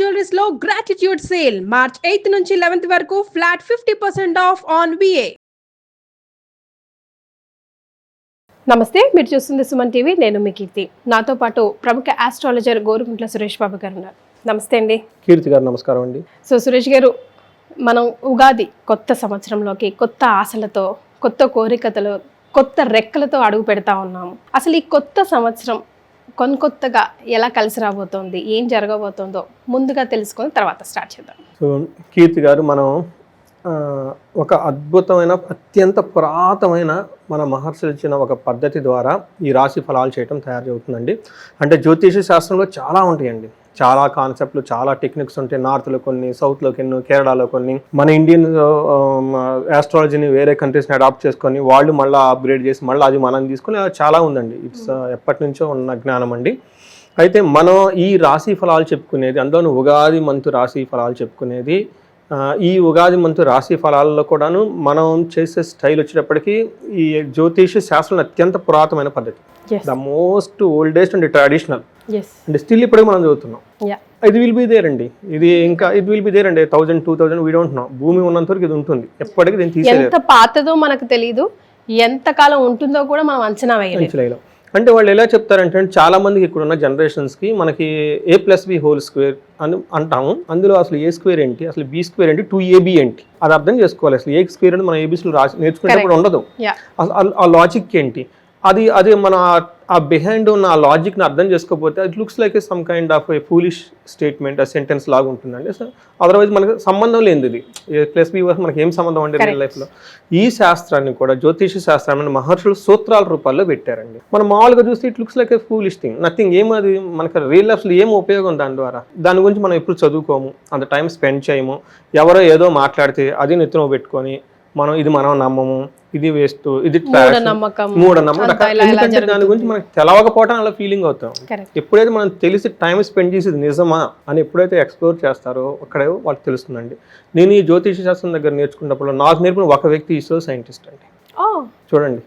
Jewelleries లో gratitude sale March 8 నుంచి 11th వరకు ఫ్లాట్ 50% ఆఫ్ ఆన్ విఏ. నమస్తే, మీరు చూస్తుంది సుమన్ టీవీ. నేను మీ కీర్తి. నాతో పాటు ప్రముఖ ఆస్ట్రాలజర్ గోరుగుంట్ల సురేష్ బాబు గారు ఉన్నారు. నమస్తే అండి. కీర్తి గారు నమస్కారం అండి. సో సురేష్ గారు, మనం ఉగాది కొత్త సంవత్సరంలోకి కొత్త ఆశలతో, కొత్త కోరికలతో, కొత్త రెక్కలతో అడుగు పెడతా ఉన్నాము. అసలు ఈ కొత్త సంవత్సరం కొత్తగా ఎలా కలిసి రాబోతోంది, ఏం జరగబోతోందో ముందుగా తెలుసుకొని తర్వాత స్టార్ట్ చేద్దాం. సో కీర్తి గారు, మనం ఒక అద్భుతమైన అత్యంత పురాతనమైన మన మహర్షులు ఇచ్చిన ఒక పద్ధతి ద్వారా ఈ రాశి ఫలాలు చేయటం తయారు అవుతుందండి. అంటే జ్యోతిష శాస్త్రంలో చాలా ఉంటాయండి, చాలా కాన్సెప్ట్లు, చాలా టెక్నిక్స్ ఉంటాయి. నార్త్లో కొన్ని, సౌత్లో కొన్ని, కేరళలో కొన్ని. మన ఇండియన్ ఆస్ట్రాలజీని వేరే కంట్రీస్ని అడాప్ట్ చేసుకొని వాళ్ళు మళ్ళీ అప్గ్రేడ్ చేసి మళ్ళీ అది మనం తీసుకొని చాలా ఉందండి. ఇట్స్ ఎప్పటి నుంచో ఉన్న జ్ఞానం అండి. అయితే మనం ఈ రాశి ఫలాలు చెప్పుకునేది, అందులోని ఉగాది మంతు రాశి ఫలాలు చెప్పుకునేది, ఈ ఉగాది మంతు రాశి ఫలాల్లో కూడాను మనం చేసే స్టైల్ వచ్చేటప్పటికి ఈ జ్యోతిష శాస్త్రం అత్యంత పురాతనమైన పద్ధతి, the most oldest and traditional. అంటే స్టిల్ ఇప్పటికి మనం చదువుతున్నాం. ఇది విల్ బి దేర్ అండి, ఇది ఇంకా ఇది విల్ బి దేర్ అండి. 1000, 2000 వీ డోంట్ నో. భూమి ఉన్నంత వరకు ఇది ఉంటుంది, ఎప్పటికీ దీన్ని తీసేయలేరు. ఎంత పాతదో మనకు తెలియదు, ఎంత కాలం ఉంటుందో కూడా మనం అంచనా వేయలేం. అంటే వాళ్ళు ఎలా చెప్తారంటే, చాలా మందికి ఇక్కడ ఉన్న జనరేషన్స్కి మనకి A+B² అని అంటాము. అందులో అసలు A స్క్వేర్ ఏంటి, అసలు B స్క్వేర్ ఏంటి, 2AB ఏంటి, అది అర్థం చేసుకోవాలి. అసలు A స్క్వేర్ అని మనం ABCలు రాసి నేర్చుకునేటప్పుడు ఉండదు. ఆ లాజిక్ ఏంటి, అది మన ఆ బిహైండ్ ఉన్న ఆ లాజిక్ని అర్థం చేసుకోకపోతే అది looks like some kind of A foolish statement, ఆ సెంటెన్స్ లాగా ఉంటుందండి. సో అదర్వైజ్ మనకు సంబంధం లేనిది ఇది. A+B మనకి ఏం సంబంధం అండి రియల్ లైఫ్లో. ఈ శాస్త్రాన్ని కూడా, జ్యోతిష శాస్త్రాన్ని మహర్షులు సూత్రాల రూపాల్లో పెట్టారండి. మనం మామూలుగా చూస్తే it looks like A foolish thing, nothing. ఏమది మనకు రియల్ లైఫ్లో ఏం ఉపయోగం దాని ద్వారా? దాని గురించి మనం ఎప్పుడు చదువుకోము, అంత టైం స్పెండ్ చేయము. ఎవరో ఏదో మాట్లాడితే అది నెత్తిన పెట్టుకొని ఇది మనం నమ్మము, ఇది వేస్ట్, ఇది మూఢనమ్మకం. ఎందుకంటే దాని గురించి మనకు తెలవకపోవటం అలా ఫీలింగ్ అవుతాం. ఎప్పుడైతే మనం తెలిసి టైం స్పెండ్ చేసేది నిజమా అని ఎప్పుడైతే ఎక్స్ప్లోర్ చేస్తారో అక్కడే వాళ్ళకి తెలుస్తుందండి. నేను ఈ జ్యోతిష శాస్త్రం దగ్గర నేర్చుకున్నప్పుడు నాకు నేర్పిన ఒక వ్యక్తి ఈశ్వర సైంటిస్ట్ అండి. చూడండి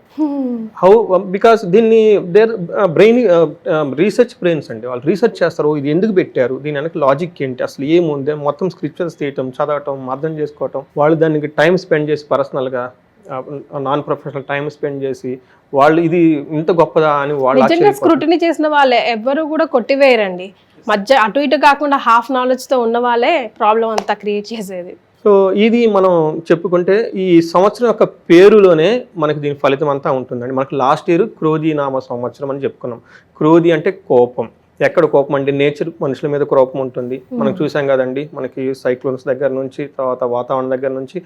హౌ, బికాస్ దీన్ని దేర్ బ్రెయిన్ రీసెర్చ్ బ్రెయిన్స్ అండి. వాళ్ళు రీసెర్చ్ చేస్తారు, ఇది ఎందుకు పెట్టారు, దీని వెనక లాజిక్ ఏంటి, అసలు ఏముంది, మొత్తం స్క్రిప్చర్స్ తీయటం, చదవటం, అర్థం చేసుకోవటం. వాళ్ళు దానికి టైం స్పెండ్ చేసి, పర్సనల్గా నాన్ ప్రొఫెషనల్ టైం స్పెండ్ చేసి వాళ్ళు ఇది ఇంత గొప్పదా అని వాళ్ళు స్క్రూటినీ చేసిన వాళ్ళే ఎవ్వరు కూడా కొట్టివేయరండి. మధ్య అటు ఇటు కాకుండా హాఫ్ నాలెడ్జ్తో ఉన్న వాళ్ళే ప్రాబ్లం అంతా క్రియేట్ చేసేది. సో ఇది మనం చెప్పుకుంటే ఈ సంవత్సరం యొక్క పేరులోనే మనకి దీని ఫలితం అంతా ఉంటుందండి. మనకి లాస్ట్ ఇయర్ క్రోధి నామ సంవత్సరం అని చెప్పుకున్నాం. క్రోధి అంటే కోపం. ఎక్కడ కోపం అంటే నేచర్, మనుషుల మీద కోపం ఉంటుంది. మనం చూసాం కదండి, మనకి సైక్లోన్స్ దగ్గర నుంచి, తర్వాత వాతావరణం దగ్గర నుంచి,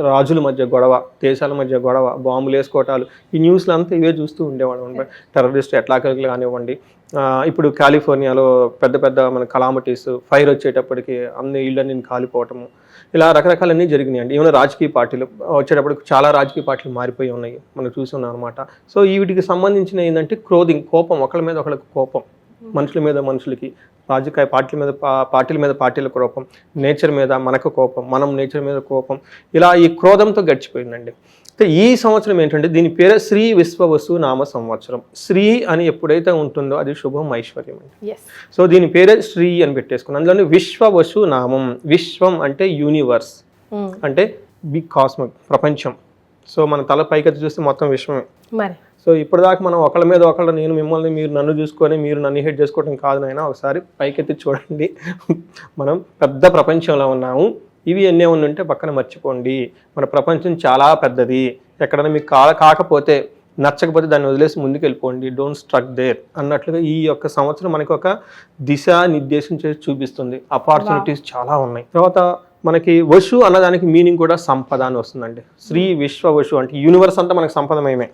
రాజుల మధ్య గొడవ, దేశాల మధ్య గొడవ, బాంబులు వేసుకోవటాలు, ఈ న్యూస్లు అంతా ఇవే చూస్తూ ఉండేవాళ్ళం అనమాట. టెర్రరిస్ట్ అటాక్లు కానివ్వండి, ఇప్పుడు కాలిఫోర్నియాలో పెద్ద పెద్ద మన కలామిటీస్, ఫైర్ వచ్చేటప్పటికి అన్ని ఇళ్ళని కాలిపోవటము, ఇలా రకరకాలన్నీ జరిగినాయండి. ఏమైనా రాజకీయ పార్టీలు వచ్చేటప్పటికి చాలా రాజకీయ పార్టీలు మారిపోయి ఉన్నాయి, మనం చూస్తున్నాం అనమాట. సో వీటికి సంబంధించిన ఏంటంటే క్రోధింగ్, కోపం, ఒకళ్ళ మీద ఒకళ్ళకి కోపం, మనుషుల మీద మనుషులకి, రాజకీయ పార్టీల మీద పార్టీల కోపం, నేచర్ మీద మనకు కోపం, మనం నేచర్ మీద కోపం, ఇలా ఈ క్రోధంతో గడిచిపోయిందండి. ఈ సంవత్సరం ఏంటంటే దీని పేరు శ్రీ విశ్వవసు నామ సంవత్సరం. శ్రీ అని ఎప్పుడైతే ఉంటుందో అది శుభం, ఐశ్వర్యం అండి. సో దీని పేరే శ్రీ అని పెట్టేసుకున్నాం. అందులోనే విశ్వవసు నామం. విశ్వం అంటే యూనివర్స్, అంటే బిగ్ కాస్మిక్, ప్రపంచం. సో మన తల పైకెత్తి చూస్తే మొత్తం విశ్వమే. సో ఇప్పటిదాకా మనం ఒకళ్ళ మీద ఒకళ్ళు, నేను మిమ్మల్ని, మీరు నన్ను చూసుకొని మీరు నన్ను హెడ్ చేసుకోవడం కాదు నాయనా, ఒకసారి పైకెత్తి చూడండి. మనం పెద్ద ప్రపంచంలో ఉన్నాము. ఇవి ఎన్నే ఉంటే పక్కన మర్చిపోండి. మన ప్రపంచం చాలా పెద్దది. ఎక్కడైనా మీకు కాకపోతే, నచ్చకపోతే దాన్ని వదిలేసి ముందుకు వెళ్ళిపోండి. డోంట్ స్ట్రక్ దేర్ అన్నట్లుగా ఈ యొక్క సంవత్సరం మనకి ఒక దిశా నిర్దేశం చేసి చూపిస్తుంది. ఆపర్చునిటీస్ చాలా ఉన్నాయి. తర్వాత మనకి వశు అన్నదానికి మీనింగ్ కూడా సంపద అని వస్తుందండి. శ్రీ విశ్వ వశు అంటే యూనివర్స్ అంతా మనకి సంపదమయమే,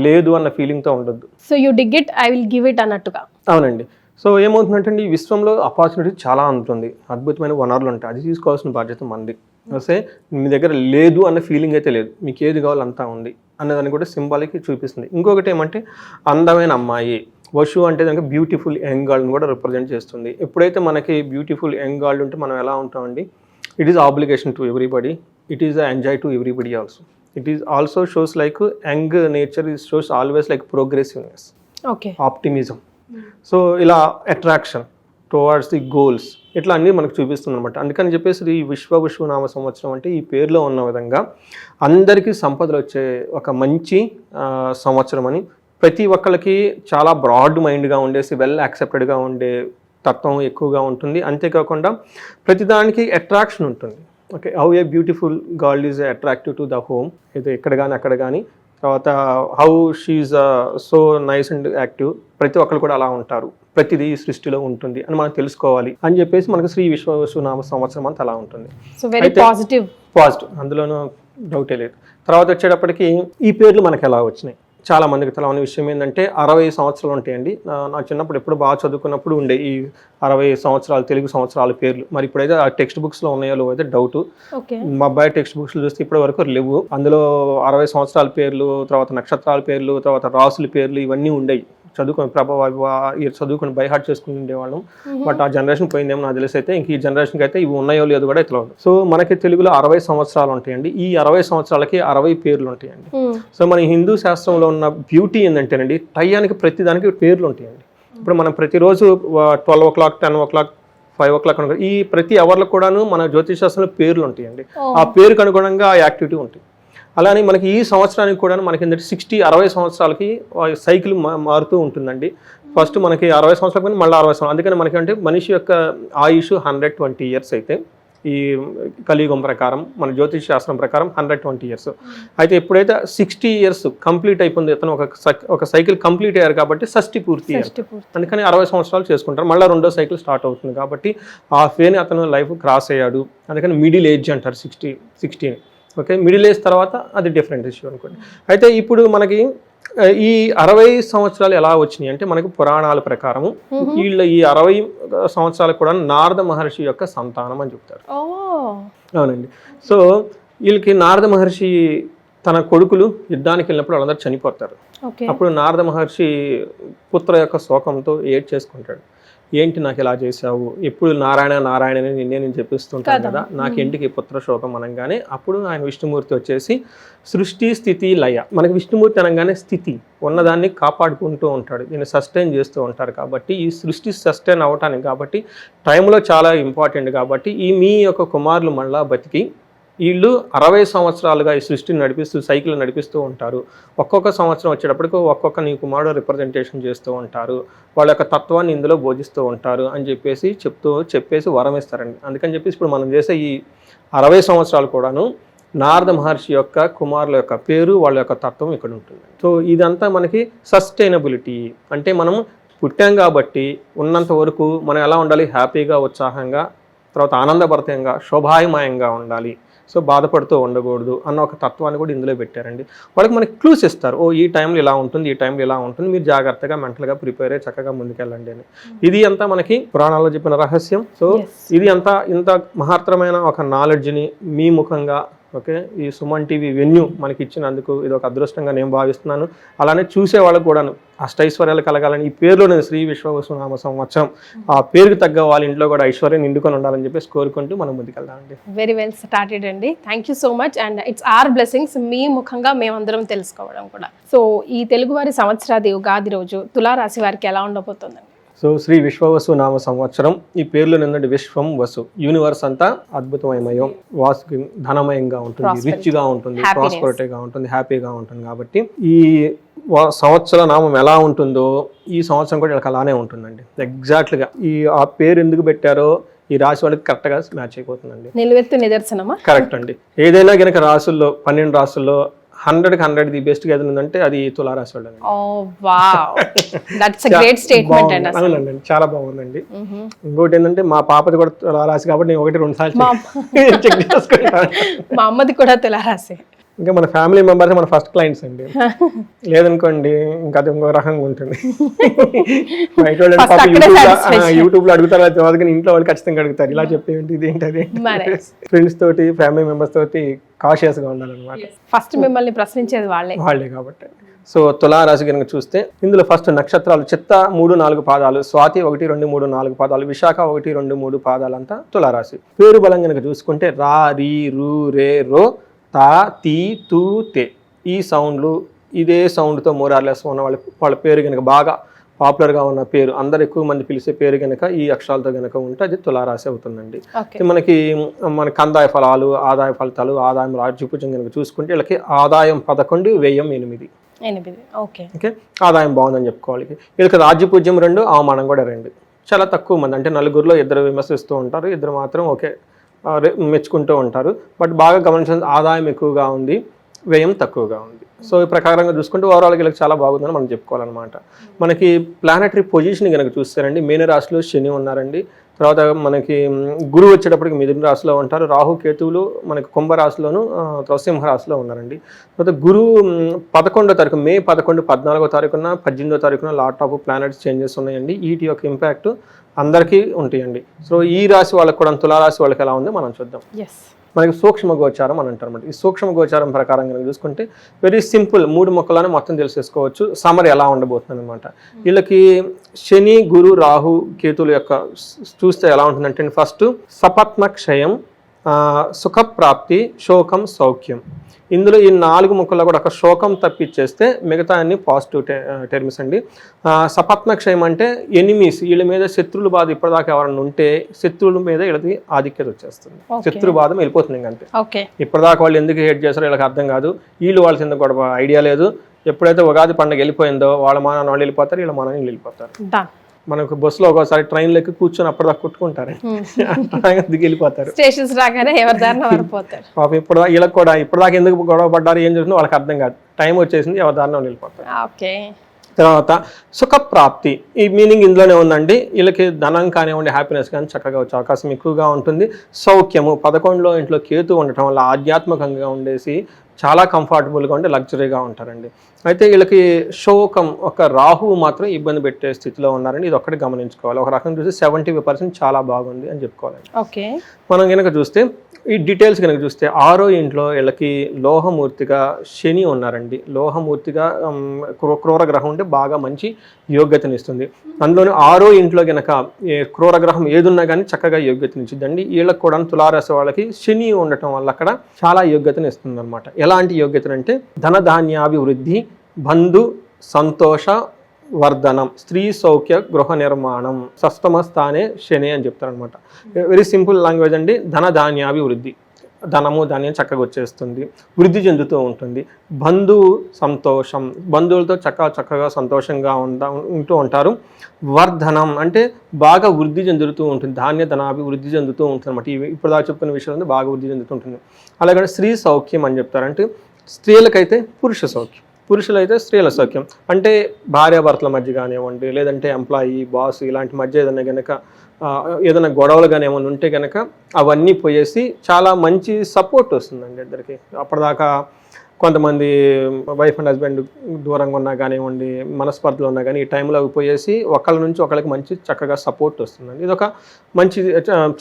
లేదు అన్న ఫీలింగ్తో ఉండొద్దు. So you dig it, I will give it అన్నట్టుగా. అవునండి. సో ఏమవుతుందంటే ఈ విశ్వంలో ఆపర్చునిటీ చాలా ఉంటుంది, అద్భుతమైన వనరులు ఉంటాయి. అది తీసుకోవాల్సిన బాధ్యత మంది. వస్తే మీ దగ్గర లేదు అన్న ఫీలింగ్ అయితే లేదు, మీకు ఏది కావాలో అంతా ఉంది అన్నదాన్ని కూడా సింబాలిక్ చూపిస్తుంది. ఇంకొకటి ఏమంటే అందమైన అమ్మాయి. వశు అంటే దానికి బ్యూటిఫుల్ యంగ్ గర్ల్ని కూడా రిప్రజెంట్ చేస్తుంది. ఎప్పుడైతే మనకి బ్యూటిఫుల్ యంగ్ గర్ల్ ఉంటే మనం ఎలా ఉంటామండి, it is obligation to everybody, it is enjoy to everybody also. It is also shows like young nature is shows always like progressiveness, optimism. So ila attraction towards the goals, ఇట్లా అన్నీ మనకు చూపిస్తుంది అనమాట. అందుకని చెప్పేసి ఈ విశ్వనామ సంవత్సరం అంటే ఈ పేరులో ఉన్న విధంగా అందరికీ సంపదలు వచ్చే ఒక మంచి సంవత్సరం అని, ప్రతి ఒక్కళ్ళకి చాలా బ్రాడ్ మైండ్గా ఉండేసి వెల్ యాక్సెప్టెడ్గా ఉండే తత్వం ఎక్కువగా ఉంటుంది. అంతేకాకుండా ప్రతిదానికి అట్రాక్షన్ ఉంటుంది. Okay, how a beautiful girl is attractive to the home, ఇది ఎక్కడ కానీ అక్కడ కానీ. తర్వాత how she so nice and active, ప్రతి ఒక్కరు కూడా అలా ఉంటారు, ప్రతిదీ సృష్టిలో ఉంటుంది అని మనం తెలుసుకోవాలి అని చెప్పేసి మనకు శ్రీ విశ్వనామ సంవత్సరం అంతా అలా ఉంటుంది. సో వెరీ పాజిటివ్, అందులోనూ డౌటే లేదు. తర్వాత వచ్చేటప్పటికి ఈ పేర్లు మనకు ఎలా వచ్చినాయి, చాలా మందికి తెలవని విషయం ఏంటంటే 60 సంవత్సరాలు ఉంటాయండి. నా చిన్నప్పుడు ఎప్పుడు బాగా చదువుకున్నప్పుడు ఉండే ఈ 60 సంవత్సరాలు తెలుగు సంవత్సరాల పేర్లు. మరి ఇప్పుడైతే ఆ టెక్స్ట్ బుక్స్లో ఉన్నాయో లేవో అయితే డౌట్. మా అబ్బాయి టెక్స్ట్ బుక్స్లో చూస్తే ఇప్పటి వరకు లేవు. అందులో 60 సంవత్సరాల పేర్లు, తర్వాత నక్షత్రాల పేర్లు, తర్వాత రాసుల పేర్లు ఇవన్నీ ఉండేవి. చదువుకొని బై హార్ట్ చేసుకుని ఉండేవాళ్ళం. బట్ ఆ జనరేషన్ పోయిందేమో నాకు తెలిసి అయితే ఇంక ఈ జనరేషన్కి అయితే ఇవి ఉన్నాయో లేదో కూడా తెలియదు. సో మనకి తెలుగులో 60 సంవత్సరాలు ఉంటాయండి. ఈ 60 సంవత్సరాలకి 60 పేర్లు ఉంటాయండి. సో మన హిందూ శాస్త్రంలో ఉన్న బ్యూటీ ఏంటంటేనండి, టయానికి ప్రతిదానికి పేర్లు ఉంటాయండి. ఇప్పుడు మనం ప్రతిరోజు 12 o'clock, 10 o'clock, 5 o'clock ఈ ప్రతి అవర్లకు కూడాను మన జ్యోతిష్ శాస్త్రంలో పేర్లు ఉంటాయండి. ఆ పేరుకు అనుగుణంగా ఆ యాక్టివిటీ ఉంటుంది. అలానే మనకి ఈ సంవత్సరానికి కూడా మనకి ఏంటంటే 60 సంవత్సరాలకి సైకిల్ మారుతూ ఉంటుందండి. ఫస్ట్ మనకి 60 సంవత్సరాలకు మళ్ళీ 60 సంవత్సరాలు. అందుకని మనకి అంటే మనిషి యొక్క ఆయుష్ 120 years అయితే ఈ కలియుగం ప్రకారం, మన జ్యోతిష్ శాస్త్రం ప్రకారం 120 years. అయితే ఎప్పుడైతే 60 years కంప్లీట్ అయిపోయింది, అతను ఒక సైకిల్ కంప్లీట్ అయ్యారు కాబట్టి షష్ఠి పూర్తి అయ్యారు. అందుకని 60 సంవత్సరాలు చేసుకుంటారు. మళ్ళీ రెండో సైకిల్ స్టార్ట్ అవుతుంది కాబట్టి ఆ ఫేని అతను లైఫ్ క్రాస్ అయ్యాడు. అందుకని మిడిల్ ఏజ్ అంటారు 60. ఓకే, మిడిల్ ఏజ్ తర్వాత అది డిఫరెంట్ ఇష్యూ అనుకోండి. అయితే ఇప్పుడు మనకి ఈ 60 సంవత్సరాలు ఎలా వచ్చినాయి అంటే మనకి పురాణాల ప్రకారము వీళ్ళ ఈ 60 సంవత్సరాలు కూడా నారద మహర్షి యొక్క సంతానం అని చెప్తారు. అవునండి. సో వీళ్ళకి నారద మహర్షి తన కొడుకులు యుద్ధానికి వెళ్ళినప్పుడు వాళ్ళందరూ చనిపోతారు. అప్పుడు నారద మహర్షి పుత్ర యొక్క శోకంతో ఏడ్ చేసుకుంటాడు. ఏంటి నాకు ఇలా చేసావు, ఎప్పుడు నారాయణ నారాయణ అని నేను చెప్పిస్తుంటాను కదా, నాకేంటికి పుత్ర శోకం అనగానే అప్పుడు ఆయన విష్ణుమూర్తి వచ్చేసి సృష్టి స్థితి లయ, మనకి విష్ణుమూర్తి అనగానే స్థితి ఉన్నదాన్ని కాపాడుకుంటూ ఉంటాడు, దీన్ని సస్టైన్ చేస్తూ ఉంటారు. కాబట్టి ఈ సృష్టి సస్టైన్ అవ్వటానికి కాబట్టి టైంలో చాలా ఇంపార్టెంట్. కాబట్టి ఈ మీ యొక్క కుమారులు మళ్ళా బతికి వీళ్ళు 60 సంవత్సరాలుగా ఈ సృష్టిని నడిపిస్తూ సైకిల్ నడిపిస్తూ ఉంటారు. ఒక్కొక్క సంవత్సరం వచ్చేటప్పటికి ఒక్కొక్క నీ కుమారుడు రిప్రజెంటేషన్ చేస్తూ ఉంటారు, వాళ్ళ యొక్క తత్వాన్ని ఇందులో బోధిస్తూ ఉంటారు అని చెప్పేసి వరం ఇస్తారండి. అందుకని చెప్పేసి ఇప్పుడు మనం చేసే ఈ 60 సంవత్సరాలు కూడాను నారద మహర్షి యొక్క కుమారుల యొక్క పేరు, వాళ్ళ యొక్క తత్వం ఇక్కడ ఉంటుంది. సో ఇదంతా మనకి సస్టైనబిలిటీ అంటే మనం పుట్టాం కాబట్టి ఉన్నంత వరకు మనం ఎలా ఉండాలి, హ్యాపీగా, ఉత్సాహంగా, తర్వాత ఆనందభరితంగా, శోభాయమయంగా ఉండాలి. సో బాధపడుతూ ఉండకూడదు అన్న ఒక తత్వాన్ని కూడా ఇందులో పెట్టారండి. వాళ్ళకి మనకి క్లూస్ ఇస్తారు, ఓ ఈ టైంలో ఇలా ఉంటుంది, ఈ టైంలో ఇలా ఉంటుంది, మీరు జాగ్రత్తగా మెంటల్గా ప్రిపేర్ అయ్యి చక్కగా ముందుకెళ్ళండి అని. ఇది అంతా మనకి పురాణాల్లో చెప్పిన రహస్యం. సో ఇది అంతా ఇంత మహత్తరమైన ఒక నాలెడ్జ్ని మీ ముఖంగా ఓకే ఈ సుమన్ టీవీ వెన్యూ మనకి ఇచ్చినందుకు ఇది ఒక అదృష్టంగా నేను భావిస్తున్నాను. అలానే చూసే వాళ్ళకు కూడా అష్టైశ్వర్యాలు కలగాలని ఈ పేరులో నేను శ్రీ విశ్వనామ సంవత్సరం ఆ పేరుకి తగ్గ వాళ్ళ ఇంట్లో కూడా ఐశ్వర్యం నిండుకొని ఉండాలని చెప్పేసి కోరుకుంటూ మనం ముందుకెళ్దామండి. వెరీ వెల్ స్టార్టెడ్ అండి. Thank you so much. And it's our blessings మీ ముఖంగా మేమందరం తెలుసుకోవడం కూడా. సో ఈ తెలుగువారి సంవత్సరాది ఉగాది రోజు తులారాశి వారికి ఎలా ఉండబోతుందండి? సో శ్రీ విశ్వవసునామ సంవత్సరం ఈ పేర్లు నిన్నటి విశ్వం వసు, యూనివర్స్ అంతా అద్భుతమయం, వాసుకి ధనమయంగా ఉంటుంది, రిచ్గా ఉంటుంది, ప్రాస్పరిటీగా ఉంటుంది, హ్యాపీగా ఉంటుంది. కాబట్టి ఈ సంవత్సర నామం ఎలా ఉంటుందో ఈ సంవత్సరం కూడా ఇలా అలానే ఉంటుందండి. ఎగ్జాక్ట్గా ఆ పేరు ఎందుకు పెట్టారో ఈ రాశి వాళ్ళకి కరెక్ట్గా మ్యాచ్ అయిపోతుందండి. నిలువెత్తు నిదర్శనమా? కరెక్ట్ అండి. ఏదైనా కనుక రాసుల్లో 12 రాసుల్లో 100కి 100 ది బెస్ట్ ఏదైనా ఉందంటే అది తులారాశి వాళ్ళండి. అవునండి, చాలా బాగుందండి. ఇంకోటి ఏంటంటే మా పాపది కూడా తులారాశి కాబట్టి నేను 1-2 సార్లు చెక్ చేసుకుంటాను. మా అమ్మది కూడా తులారాశి. ఇంకా మన ఫ్యామిలీ మెంబర్స్ మన ఫస్ట్ క్లయింట్స్ అండి. లేదనుకోండి ఇంకా అది ఇంకో రకంగా ఉంటుంది. బయట యూట్యూబ్ లో అడుగుతారు, తర్వాత ఇంట్లో వాళ్ళు ఖచ్చితంగా అడుగుతారు, ఇలా చెప్పేంటి ఇదేంటి అది. ఫ్రెండ్స్ తోటి ఫ్యామిలీ మెంబర్స్ తోటి కాషియస్ గా ఉండాలన్నమాట. ఫస్ట్ మిమ్మల్ని ప్రశ్నించేది వాళ్ళే కాబట్టి. సో తులారాశి కనుక చూస్తే ఇందులో ఫస్ట్ నక్షత్రాలు చిత్త 3-4 పాదాలు, స్వాతి 1-2-3-4 పాదాలు, విశాఖ 1-2-3 పాదాలు అంతా తులారాశి. పేరు బలం కనుక చూసుకుంటే రా, రీ, రు, రే, రో, తా, తీ, తూ, తే ఈ సౌండ్లు ఇదే సౌండ్తో మోరార్లెస్ ఉన్న వాళ్ళ పేరు కనుక బాగా పాపులర్గా ఉన్న పేరు, అందరు ఎక్కువ మంది పిలిచే పేరు కనుక ఈ అక్షరాలతో కనుక ఉంటే అది తులారాశి అవుతుందండి. మన కందాయ ఫలాలు, ఆదాయ ఫలితాలు, ఆదాయం రాజ్యపూజ్యం కనుక చూసుకుంటే వీళ్ళకి ఆదాయం 11, వ్యయం 8. ఓకే, ఆదాయం బాగుందని చెప్పుకోవాలి. వీళ్ళకి రాజ్యపూజ్యం 2, అవమానం కూడా 2. చాలా తక్కువ మంది, అంటే 4గురిలో 2 విమర్శిస్తూ ఉంటారు, 2 మాత్రం ఓకే మెచ్చుకుంటూ ఉంటారు. బట్ బాగా గమనించిన ఆదాయం ఎక్కువగా ఉంది, వ్యయం తక్కువగా ఉంది. సో ఈ ప్రకారంగా చూసుకుంటే ఓవరాల్గా వీళ్ళకి చాలా బాగుందని మనం చెప్పుకోవాలన్నమాట. మనకి ప్లానటరీ పొజిషన్ కనుక చూస్తారండి, మీనరాశిలో శని ఉన్నారండి, తర్వాత మనకి గురువు వచ్చేటప్పటికి మిథున రాశిలో ఉంటారు, రాహు కేతువులు మనకి కుంభరాశిలోను, తర్వాత సింహరాశిలో ఉన్నారండి. తర్వాత గురువు 11వ తారీఖు, మే 11, 14వ తారీఖున, 18వ తారీఖున లాట్ ఆఫ్ ప్లానెట్స్ చేంజెస్ ఉన్నాయండి. వీటి యొక్క ఇంపాక్ట్ అందరికీ ఉంటాయండి. సో ఈ రాశి వాళ్ళకి కూడా, తులారాశి వాళ్ళకి ఎలా ఉందో మనం చూద్దాం. మనకి సూక్ష్మ గోచారం అని అంటారు అన్నమాట. ఈ సూక్ష్మ గోచారం ప్రకారం కనుక చూసుకుంటే వెరీ సింపుల్, 3 ముక్కలని మొత్తం తెలిసేసుకోవచ్చు సమరీ ఎలా ఉండబోతుంది అనమాట. వీళ్ళకి శని, గురు, రాహు, కేతుల యొక్క చూస్తే ఎలా ఉంటుందంటే, ఫస్ట్ సపత్న క్షయం, సుఖప్రాప్తి, శోకం, సౌఖ్యం. ఇందులో ఈ 4 ముక్కల్లో కూడా ఒక శోకం తప్పిచ్చేస్తే మిగతా అన్ని పాజిటివ్ టర్మ్స్ అండి. సపత్న క్షయం అంటే ఎనిమీస్, వీళ్ళ మీద శత్రువుల బాధ ఇప్పటిదాకా ఎవరైనా ఉంటే శత్రువుల మీద వీళ్ళకి ఆధిక్యత వచ్చేస్తుంది, శత్రు బాధ వెళ్ళిపోతుంది. ఇంకంతే, ఇప్పటిదాకా వాళ్ళు ఎందుకు హేట్ చేస్తారో వీళ్ళకి అర్థం కాదు, వీళ్ళు వాళ్ళ కింద కూడా ఐడియా లేదు. ఎప్పుడైతే ఉగాది పండుగ వెళ్ళిపోయిందో వాళ్ళ మానాన్ని వాళ్ళు వెళ్ళిపోతారు, వీళ్ళ మానాన్ని వీళ్ళు వెళ్ళిపోతారు. మనకు బస్సులో ఒకసారి ట్రైన్లో ఎక్కి కూర్చొని అప్పటిదాకా కొట్టుకుంటారు, దిగి వెళ్ళిపోతారు, పాపం ఇప్పుడు వీళ్ళకి కూడా ఇప్పటిదాకా ఎందుకు గొడవ పడ్డారు, ఏం చేస్తుందో వాళ్ళకి అర్థం కాదు, టైం వచ్చేసింది, ఎవరి దారిలో వెళ్ళిపోతారు. తర్వాత సుఖప్రాప్తి, ఈ మీనింగ్ ఇందులోనే ఉందండి. వీళ్ళకి ధనం కానివ్వండి, హ్యాపీనెస్ కానీ చక్కగా వచ్చే అవకాశం ఎక్కువగా ఉంటుంది. సౌఖ్యము, 11వ ఇంట్లో కేతు ఉండటం వల్ల ఆధ్యాత్మికంగా ఉండేసి చాలా కంఫర్టబుల్గా ఉండి లగ్జరీగా ఉంటారండి. అయితే వీళ్ళకి శోకం, ఒక రాహువు మాత్రం ఇబ్బంది పెట్టే స్థితిలో ఉన్నారండి. ఇది ఒక్కటి గమనించుకోవాలి. ఒక రకం చూస్తే 70% చాలా బాగుంది అని చెప్పుకోవాలి. మనం కనుక చూస్తే ఈ డీటెయిల్స్ కనుక చూస్తే 6వ ఇంట్లో వీళ్ళకి లోహమూర్తిగా శని ఉన్నారండి. లోహమూర్తిగా క్రూర గ్రహం ఉంటే బాగా మంచి యోగ్యతనిస్తుంది. అందులోని 6వ ఇంట్లో కనుక క్రూర గ్రహం ఏదున్నా కానీ చక్కగా యోగ్యతనిచ్చిందండి. వీళ్ళకి కూడా తులారాశి వాళ్ళకి శని ఉండటం వల్ల అక్కడ చాలా యోగ్యతని ఇస్తుంది అనమాట. ఎలాంటి యోగ్యతనంటే ధనధాన్యాభివృద్ధి, బంధు సంతోష వర్ధనం, స్త్రీ సౌఖ్య, గృహ నిర్మాణం, సప్తమ స్థానే శని అని చెప్తారనమాట. వెరీ సింపుల్ లాంగ్వేజ్ అండి. ధనధాన్యాభివృద్ధి, ధనము ధాన్యం చక్కగా వచ్చేస్తుంది, వృద్ధి చెందుతూ ఉంటుంది. బంధు సంతోషం, బంధువులతో చక్కగా సంతోషంగా ఉంటూ ఉంటారు. వర్ధనం అంటే బాగా వృద్ధి చెందుతూ ఉంటుంది, ధనాభివృద్ధి చెందుతూ ఉంటుంది అనమాట. ఇప్పుడు దాకా చెప్పుకున్న విషయాలు బాగా వృద్ధి చెందుతుంటుంది. అలాగే స్త్రీ సౌఖ్యం అని చెప్తారంటే స్త్రీలకైతే పురుష సౌఖ్యం, పురుషులైతే స్త్రీల సౌఖ్యం. అంటే భార్యాభర్తల మధ్య కానివ్వండి, లేదంటే ఎంప్లాయీ, బాస్ ఇలాంటి మధ్య ఏదైనా గొడవలు కానీ ఏమైనా ఉంటే కనుక అవన్నీ పోయేసి చాలా మంచి సపోర్ట్ వస్తుందండి ఇద్దరికి. అప్పటిదాకా కొంతమంది వైఫ్ అండ్ హస్బెండ్ దూరంగా ఉన్నా కానివ్వండి, మనస్పర్ధలు ఉన్నా కానీ ఈ టైంలో అవి పోయేసి ఒకళ్ళ నుంచి ఒకళ్ళకి మంచి చక్కగా సపోర్ట్ వస్తుందండి. ఇది ఒక మంచి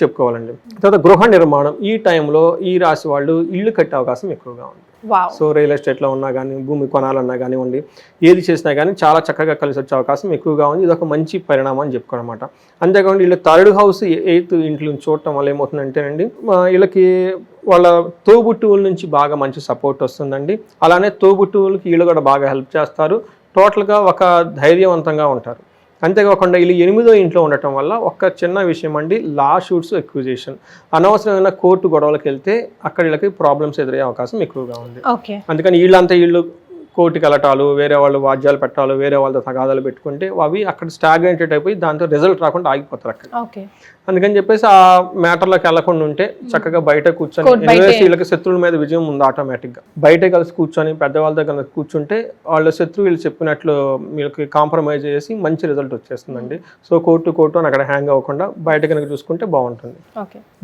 చెప్పుకోవాలండి. తర్వాత గృహ నిర్మాణం, ఈ టైంలో ఈ రాశి వాళ్ళు ఇల్లు కట్టే అవకాశం ఎక్కువగా ఉంది. సో రియల్ ఎస్టేట్లో ఉన్నా కానీ, భూమి కొనాలన్నా కానివ్వండి, ఏది చేసినా కానీ చాలా చక్కగా కలిసి వచ్చే అవకాశం ఎక్కువగా ఉంది. ఇది ఒక మంచి పరిణామం అని చెప్పుకోనమాట. అంతేకాకుండా వీళ్ళు 3rd హౌస్ 8th ఇంట్లో చూడటం వల్ల ఏమవుతుందంటేనండి, వీళ్ళకి వాళ్ళ తోబుట్టువుల నుంచి బాగా మంచి సపోర్ట్ వస్తుందండి. అలానే తోబుట్టువులకి వీళ్ళు కూడా బాగా హెల్ప్ చేస్తారు. టోటల్గా ఒక ధైర్యవంతంగా ఉంటారు. అంతేకాకుండా వీళ్ళు 8వ ఇంట్లో ఉండటం వల్ల ఒక చిన్న విషయం అండి, లా షూట్స్, ఎక్విజిషన్, అనవసరమైన కోర్టు గొడవలకు వెళ్తే అక్కడ వీళ్ళకి ప్రాబ్లమ్స్ ఎదురయ్యే అవకాశం ఎక్కువగా ఉంది. అందుకని వీళ్ళు కోర్టుకి వెళ్ళటాలు, వేరే వాళ్ళు వాద్యాలు పెట్టాలు, వేరే వాళ్ళతో తగాదాలు పెట్టుకుంటే అవి అక్కడ స్టాగ్నేటెడ్ అయిపోయి దాంతో రిజల్ట్ రాకుండా ఆగిపోతారు అక్కడ. అందుకని చెప్పేసి ఆ మ్యాటర్లోకి వెళ్లకుండా ఉంటే చక్కగా బయట కూర్చొని, వీళ్ళకి శత్రువుల మీద విజయం ఉంది ఆటోమేటిక్గా. బయట కలిసి కూర్చొని పెద్దవాళ్ళతో కలిసి కూర్చుంటే వాళ్ళ శత్రువు వీళ్ళు చెప్పినట్లు వీళ్ళకి కాంప్రమైజ్ చేసి మంచి రిజల్ట్ వచ్చేస్తుందండి. సో కోర్టు అని అక్కడ హ్యాంగ్ అవ్వకుండా బయట కనుక చూసుకుంటే బాగుంటుంది.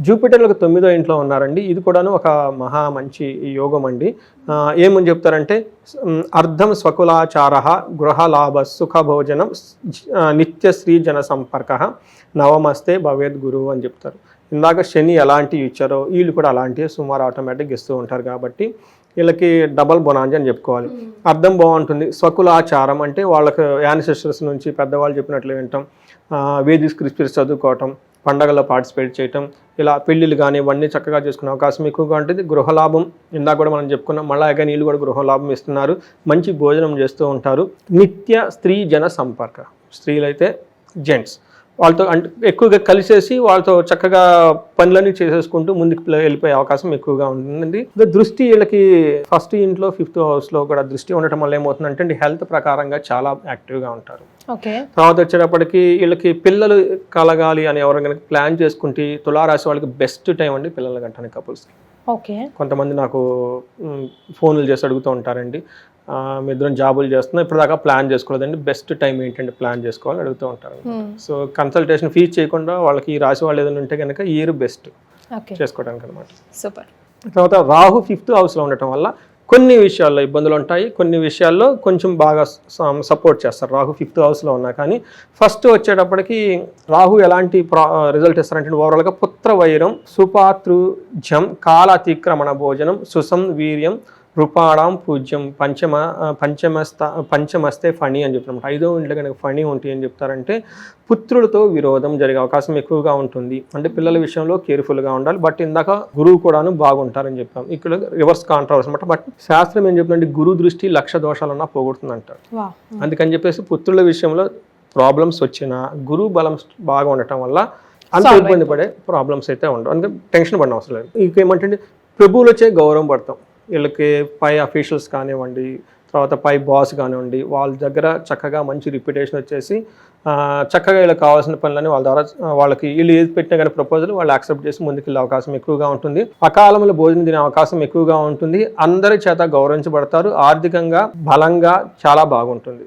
జూపిటర్లకు 9వ ఇంట్లో ఉన్నారండి. ఇది కూడాను ఒక మహా మంచి యోగం అండి. ఏమని చెప్తారంటే అర్ధం స్వకులాచార, గృహలాభ, సుఖభోజనం, నిత్య శ్రీ జన సంపర్క, నవమస్తే భవేద్ గురువు అని చెప్తారు. ఇందాక శని ఎలాంటివి ఇచ్చారో వీళ్ళు కూడా అలాంటివి సుమారు ఆటోమేటిక్గా ఇస్తూ ఉంటారు కాబట్టి వీళ్ళకి డబల్ బొనాంజీ అని చెప్పుకోవాలి. అర్థం బాగుంటుంది. స్వకులాచారం అంటే వాళ్ళకి యాన్సెస్టర్స్ నుంచి పెద్దవాళ్ళు చెప్పినట్లు వినటం, వేదిక్ స్క్రిప్చర్స్ చదువుకోవటం, పండగల్లో పార్టిసిపేట్ చేయటం, ఇలా పెళ్ళిళ్ళు కానీ ఇవన్నీ చక్కగా చేసుకునే అవకాశం ఎక్కువగా ఉంటుంది. గృహలాభం ఇందాక కూడా మనం చెప్పుకున్నాం, మళ్ళీ అగా వీళ్ళు కూడా గృహలాభం ఇస్తున్నారు, మంచి భోజనం చేస్తూ ఉంటారు. నిత్య స్త్రీ జన సంపర్క, స్త్రీలు అయితే జెంట్స్ వాళ్ళతో అంటే ఎక్కువగా కలిసేసి వాళ్ళతో చక్కగా పనులన్నీ చేసేసుకుంటూ ముందుకు వెళ్ళిపోయే అవకాశం ఎక్కువగా ఉంటుంది. దృష్టి వీళ్ళకి ఫస్ట్ ఇంట్లో 5th హౌస్లో కూడా దృష్టి ఉండటం వల్ల ఏమవుతుందంటే హెల్త్ ప్రకారంగా చాలా యాక్టివ్గా ఉంటారు. తర్వాత వచ్చేటప్పటికి వీళ్ళకి పిల్లలు కలగాలి అని ఎవరు కనుక ప్లాన్ చేసుకుంటే తులారాశి వాళ్ళకి బెస్ట్ టైం అండి పిల్లలు కంటానికి కపుల్స్కి. కొంతమంది నాకు ఫోన్లు చేసి అడుగుతూ ఉంటారండి, మీ ఇద్దరం జాబులు చేస్తున్నాం ఇప్పటిదాకా ప్లాన్ చేసుకోలేదండి, బెస్ట్ టైం ఏంటంటే ప్లాన్ చేసుకోవాలని అడుగుతూ ఉంటారు. సో కన్సల్టేషన్ ఫీజ్ చేయకుండా వాళ్ళకి ఈ రాశి వాళ్ళు ఏదైనా ఉంటే కనుక ఇయర్ బెస్ట్ చేసుకోవడానికి అనమాట. సూపర్. తర్వాత రాహు 5th హౌస్లో ఉండటం వల్ల కొన్ని విషయాల్లో ఇబ్బందులు ఉంటాయి, కొన్ని విషయాల్లో కొంచెం బాగా సపోర్ట్ చేస్తారు రాహు 5th హౌస్లో ఉన్నా. కానీ ఫస్ట్ వచ్చేటప్పటికి రాహు ఎలాంటి రిజల్ట్ ఇస్తారంటే ఓవరాల్గా పుత్ర వైరం, సుపాతృజం, కాలాతిక్రమణ భోజనం, సుసం వీర్యం, రూపాడాం పూజ్యం, పంచమస్తే ఫణి అని చెప్తారు. 5వ ఇంట్లో కనుక ఫణి ఉంటాయి అని చెప్తారంటే పుత్రులతో విరోధం జరిగే అవకాశం ఎక్కువగా ఉంటుంది. అంటే పిల్లల విషయంలో కేర్ఫుల్గా ఉండాలి. బట్ ఇందాక గురువు కూడాను బాగుంటారని చెప్పాం, ఇక్కడ రివర్స్ కాంట్రావర్స్ అనమాట. బట్ శాస్త్రం ఏం చెప్తుందంటే గురు దృష్టి లక్ష దోషాలన్నా పోగొడుతుంది అంటారు. అందుకని చెప్పేసి పుత్రుల విషయంలో ప్రాబ్లమ్స్ వచ్చినా గురువు బలం బాగా ఉండటం వల్ల అంత ఇబ్బంది పడే ప్రాబ్లమ్స్ అయితే ఉండవు, అందుకే టెన్షన్ పడిన అవసరం లేదు. ఇంకేమంటే ప్రభువులచే గౌరవం పడతాం. వీళ్ళకి పై అఫీషియల్స్ కానివ్వండి, తర్వాత పై బాస్ కానివ్వండి, వాళ్ళ దగ్గర చక్కగా మంచి రిప్యుటేషన్ వచ్చేసి చక్కగా వీళ్ళకి కావాల్సిన పనులని వాళ్ళ ద్వారా వాళ్ళకి వీళ్ళు ఏది పెట్టినా కానీ ప్రపోజల్ వాళ్ళు యాక్సెప్ట్ చేసి ముందుకెళ్ళే అవకాశం ఎక్కువగా ఉంటుంది. అకాలంలో భోజనం తినే అవకాశం ఎక్కువగా ఉంటుంది. అందరి చేత గౌరవించబడతారు. ఆర్థికంగా బలంగా చాలా బాగుంటుంది.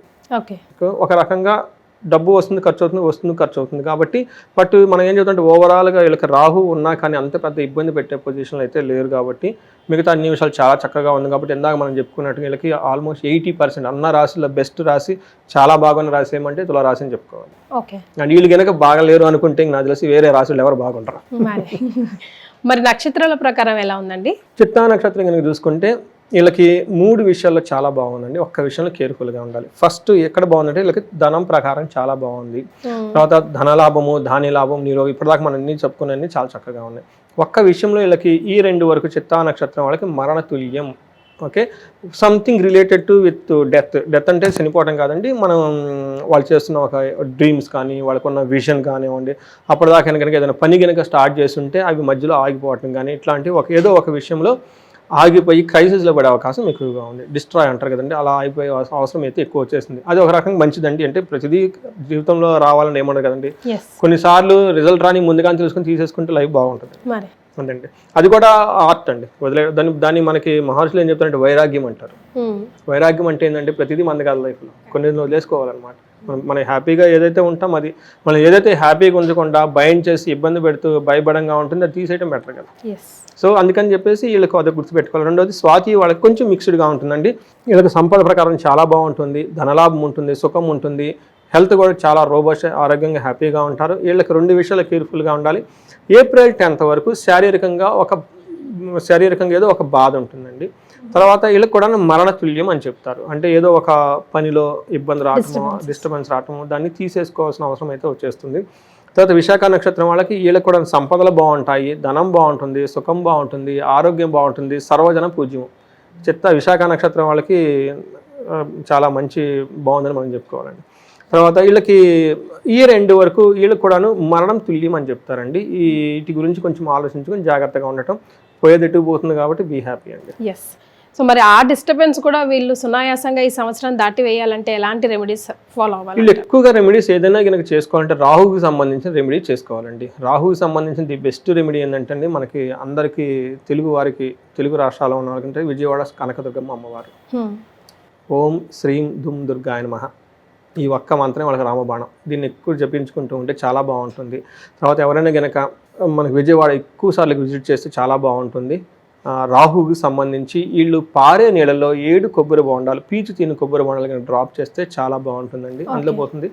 ఒక రకంగా డబ్బు వస్తుంది ఖర్చు అవుతుంది కాబట్టి. బట్ మనం ఏం చెప్తుంటే ఓవరాల్గా వీళ్ళకి రాహు ఉన్నా కానీ అంత పెద్ద ఇబ్బంది పెట్టే పొజిషన్లో అయితే లేరు కాబట్టి మిగతా అన్ని విషయాలు చాలా చక్కగా ఉంది. కాబట్టి ఇందాక మనం చెప్పుకున్నట్టు వీళ్ళకి ఆల్మోస్ట్ 80% అన్న రాశిలో బెస్ట్ రాశి, చాలా బాగున్న రాశి ఏమంటే తులారాశి అని చెప్పుకోవాలి. అండ్ వీళ్ళు కనుక బాగలేరు అనుకుంటే నాకు తెలిసి వేరే రాశులు ఎవరు బాగుంటారు. మరి నక్షత్రాల ప్రకారం ఎలా ఉందండి? చిత్తా నక్షత్రం కనుక చూసుకుంటే వీళ్ళకి 3 విషయాల్లో చాలా బాగుందండి. ఒక్క విషయంలో కేర్ఫుల్గా ఉండాలి. ఫస్ట్ ఎక్కడ బాగుందంటే వీళ్ళకి ధనం ప్రకారం చాలా బాగుంది. తర్వాత ధనలాభము, ధాన్యలాభం, నిరోగం, ఇప్పటిదాకా మనం అన్ని చెప్పుకునే చాలా చక్కగా ఉన్నాయి. ఒక్క విషయంలో వీళ్ళకి ఈ 2 వరకు చిత్తా నక్షత్రం వాళ్ళకి మరణ తుల్యం. Okay, something related to with death అంటే చనిపోవడం కాదండి, మనం వాళ్ళు చేస్తున్న ఒక డ్రీమ్స్ కానీ వాళ్ళకున్న విజన్ కానివ్వండి, అప్పటిదాకా కనుక ఏదైనా పని కనుక స్టార్ట్ చేస్తుంటే అవి మధ్యలో ఆగిపోవటం కానీ ఇట్లాంటి ఏదో ఒక విషయంలో ఆగిపోయి క్రైసిస్లో పడే అవకాశం ఎక్కువగా ఉంది. డిస్ట్రాయ్ అంటారు కదండి, అలా అయిపోయే అవసరం అయితే ఎక్కువ వచ్చేసింది. అది ఒక రకంగా మంచిదండి. అంటే ప్రతిదీ జీవితంలో రావాలని ఏమన్నారు కదండి, కొన్నిసార్లు రిజల్ట్ రాని ముందుగానే తెలుసుకొని తీసేసుకుంటే లైఫ్ బాగుంటుంది అందండి. అది కూడా ఆర్ట్ అండి, దాన్ని మనకి మహర్షులు ఏం చెప్తారంటే వైరాగ్యం అంటారు. వైరాగ్యం అంటే ఏంటంటే ప్రతిదీ మంది కాదు లైఫ్లో, కొన్ని వదిలేసుకోవాలన్నమాట. మనం హ్యాపీగా ఏదైతే ఉంటాం అది మనం ఏదైతే హ్యాపీగా ఉంచకుండా బైండ్ చేసి ఇబ్బంది పెడుతూ భయపడంగా ఉంటుంది అది తీసేయడం బెటర్ కదా. సో అందుకని చెప్పేసి వీళ్ళకి అది గుర్తుపెట్టుకోవాలి. రెండోది స్వాతి వాళ్ళకి కొంచెం మిక్స్డ్గా ఉంటుందండి. వీళ్ళకి సంపద ప్రకారం చాలా బాగుంటుంది, ధనలాభం ఉంటుంది, సుఖం ఉంటుంది, హెల్త్ కూడా చాలా రోబస్ట్, ఆరోగ్యంగా హ్యాపీగా ఉంటారు. వీళ్ళకి 2 విషయాలు కేర్ఫుల్గా ఉండాలి. ఏప్రిల్ 10th వరకు శారీరకంగా ఏదో ఒక బాధ ఉంటుందండి. తర్వాత వీళ్ళకి కూడా మరణ తుల్యం అని చెప్తారు. అంటే ఏదో ఒక పనిలో ఇబ్బంది రావటము, డిస్టర్బెన్స్ రావటము, దాన్ని తీసేసుకోవాల్సిన అవసరం అయితే వచ్చేస్తుంది. తర్వాత విశాఖ నక్షత్రం వాళ్ళకి వీళ్ళకి కూడా సంపదలు బాగుంటాయి, ధనం బాగుంటుంది, సుఖం బాగుంటుంది, ఆరోగ్యం బాగుంటుంది, సర్వజన పూజ్యం. విశాఖ నక్షత్రం వాళ్ళకి చాలా మంచి బాగుందని మనం చెప్పుకోవాలండి. తర్వాత వీళ్ళకి ఇయర్ ఎండ్ వరకు వీళ్ళకి కూడాను మరణం తుల్యం అని చెప్తారండి. వీటి గురించి కొంచెం ఆలోచించుకొని జాగ్రత్తగా ఉండటం, పోయేది ఎటు పోతుంది కాబట్టి బీ హ్యాపీ అండి. సో మరి ఆ డిస్టర్బెన్స్ కూడా వీళ్ళు సునాయాసంగా ఈ సంవత్సరం దాటి వేయాలంటే ఎలాంటి రెమెడీస్ ఫాలో అవ్వాలి? వీళ్ళు ఎక్కువగా రెమెడీస్ ఏదైనా కనుక చేసుకోవాలంటే రాహుకి సంబంధించిన రెమెడీ చేసుకోవాలండి. రాహుకి సంబంధించిన ది బెస్ట్ రెమెడీ ఏంటంటే మనకి అందరికీ తెలుగు రాష్ట్రాల్లో ఉన్న వాళ్ళకంటే విజయవాడ కనకదుర్గమ్మ అమ్మవారు. ఓం శ్రీం దుమ్ దుర్గాయ నమః, ఈ ఒక్క మంత్రం వాళ్ళకి రామబాణం. దీన్ని ఎక్కువ జపించుకుంటూ ఉంటే చాలా బాగుంటుంది. తర్వాత ఎవరైనా కనుక మనకి విజయవాడ ఎక్కువ సార్లు విజిట్ చేస్తే చాలా బాగుంటుంది. రాహుకి సంబంధించి వీళ్ళు పారే నీళ్ళలో 7 కొబ్బరి బొండాలు, పీచు తిని కొబ్బరి బొండాలు కనుక డ్రాప్ చేస్తే చాలా బాగుంటుందండి, అందులో పోతుంది.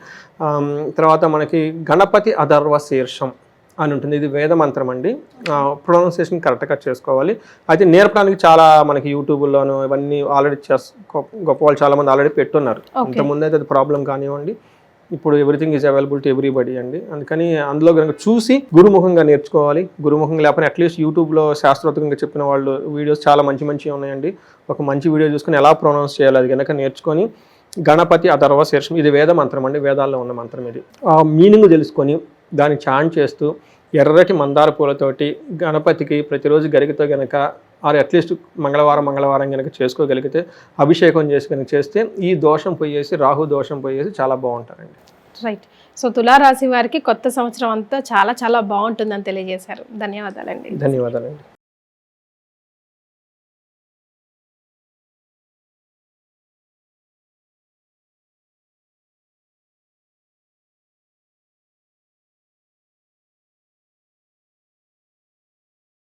తర్వాత మనకి గణపతి అధర్వ శీర్షం అని ఉంటుంది, ఇది వేద మంత్రం అండి. ప్రొనౌన్సియేషన్ కరెక్ట్గా చేసుకోవాలి. అయితే నేర్పడానికి చాలా మనకి యూట్యూబ్లోను ఇవన్నీ ఆల్రెడీ గొప్ప వాళ్ళు చాలామంది ఆల్రెడీ పెట్టున్నారు. ఇంతకుముందు అయితే అది ప్రాబ్లం కానివ్వండి, ఇప్పుడు everything is available to everybody అండి. అందుకని అందులో కనుక చూసి గురుముఖంగా నేర్చుకోవాలి. గురుముఖంగా లేకపోతే అట్లీస్ట్ యూట్యూబ్లో శాస్త్రోక్తంగా చెప్పిన వాళ్ళు వీడియోస్ చాలా మంచి ఉన్నాయండి. ఒక మంచి వీడియో చూసుకొని ఎలా ప్రొనౌన్స్ చేయాలి అది కనుక నేర్చుకొని గణపతి అథర్వ శీర్షం, ఇది వేద మంత్రం అండి, వేదాల్లో ఉన్న మంత్రం ఇది. ఆ మీనింగ్ తెలుసుకొని దాన్ని చాంట్ చేస్తూ ఎర్రటి మందార పూలతోటి గణపతికి ప్రతిరోజు గరికతో గనక ఆర్ అట్లీస్ట్ మంగళవారం కనుక చేసుకోగలిగితే, అభిషేకం చేసి కనుక చేస్తే ఈ దోషం పోయేసి, రాహు దోషం పోయేసి చాలా బాగుంటారండి. రైట్. సో తులారాశి వారికి కొత్త సంవత్సరం అంతా చాలా చాలా బాగుంటుందని తెలియజేశారు. ధన్యవాదాలండి. ధన్యవాదాలండి.